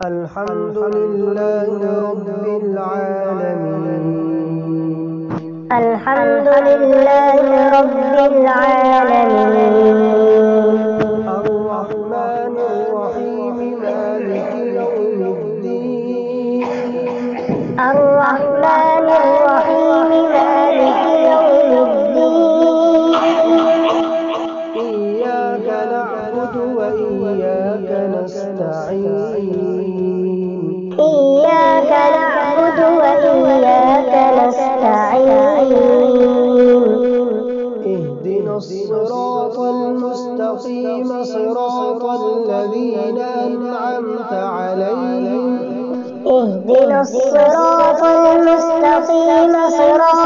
الحمد لله رب العالمين. الحمد لله رب العالمين. الرحمن الرحيم مالك يوم الدين. الرحمن الرحيم مالك يوم الدين. إياك نعبد وإياك نستعين. إياك نعبد وإياك نستعين. اهدنا الصراط المستقيم صراط الذين أنعمت عليهم. اهدنا الصراط المستقيم صراط